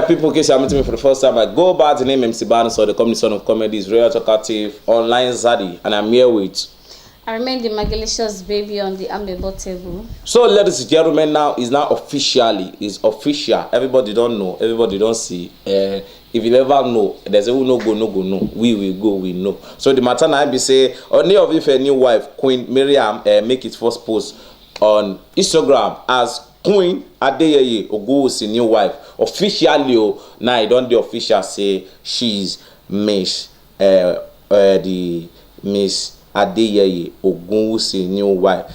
Alright, people, in case you're meeting me for the first time, I go by the name MC Barnes, or the comedy son of comedy is Royal Talkative, online Zaddy, and I'm here with. I remain the Magalicious baby on the amiable table. So, ladies and gentlemen, now is official. Everybody don't know, everybody don't see. If you never know, there's a no go. We will go, we know. So the matter now be say, Ooni of Ife new wife, Queen Mariam, make its first post on Instagram as Queen Adeyeye Ogunwusi new wife. Officially, now I don't the official say she's Miss the Miss Adeyeye Ogunwusi new wife.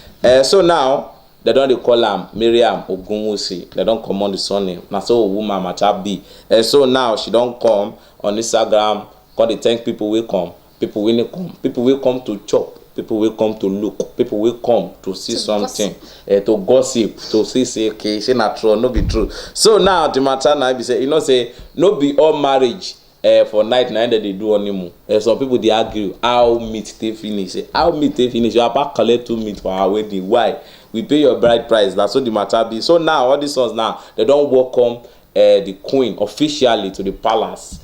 So now they don't call am Mariam Ogunwusi. They don't come on the surname. Now so woman matter be. So now she don't come on Instagram. Cause they thank people will come. People will come. People will come to chop. People will come to look. People will come to see something. To gossip. To say okay, say not true, no be true. So now the matter now be say, say no be all marriage. For night that they do honeymoon. Some people they argue how meat they finish. How meat they finish? You have to collect 2 meat for our wedding. Why? We pay your bride price. That's what the matter be. So now all these ones now they don't welcome the queen officially to the palace.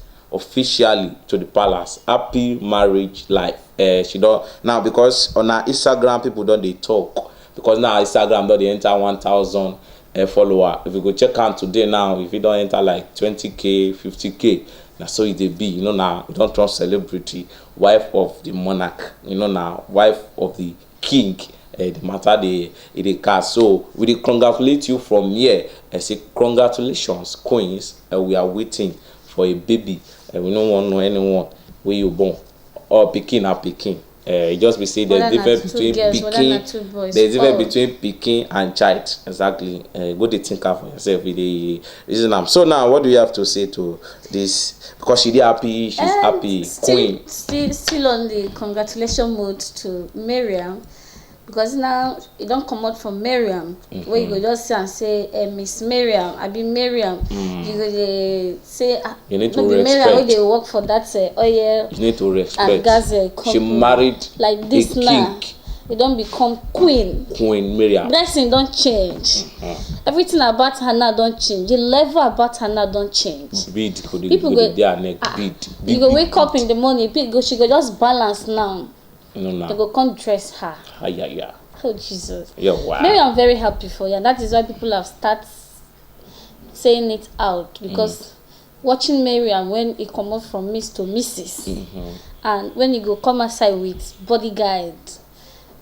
Happy marriage life. She don't now because on her Instagram people don't they talk because now Instagram don't they enter 1,000 follower. If you go check out today now, if you don't enter like 20k, 50k. Now so it dey be, now we don't trust celebrity, wife of the monarch, now wife of the king. The matter they cast. So we congratulate you from here. I say congratulations, queens. We are waiting for a baby. We don't want to know anyone where you born or Pikin or Pikin. Just be say there's difference between Pikin. There's difference between Pikin and child. Exactly. Go to think out for yourself. So now, what do you have to say to this? Because she's happy, she's happy, queen. Still on the congratulation mode to Mariam. Because now you don't come out from Mariam, where you go just say Miss Mariam, I be Mariam. You go say you need to respect. Mariam where they work for that you need to respect. She married like this now. You don't become queen. Queen Mariam. Blessing don't change. Everything about her now don't change. The level about her now don't change. People go you go wake up in the morning. She go just balance now. They go come dress her. Yeah. Oh Jesus. Yeah, wow. Maybe I'm very happy for you, and that is why people have started saying it out because watching Mariam when he come up from Miss to Mrs. And when he go come outside with bodyguard,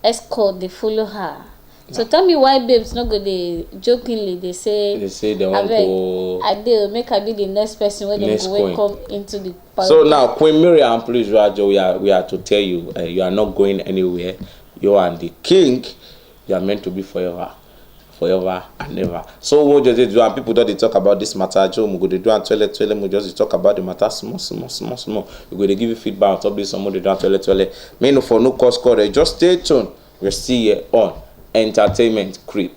escort, they follow her. So tell me why babes not go they jokingly they say they want to I did make her be the next person when they go come into the palace. So now Queen Mariam, please Rajo, we are to tell you you are not going anywhere. You are the king. You are meant to be forever and ever. So what just do and people don't talk about this matter. Joe, we go to do and toilet. We just talk about the matter small. We go to give you feedback on top of somebody do and toilet. May no for no cost call. Just stay tuned. We're still here on Entertainment Creep.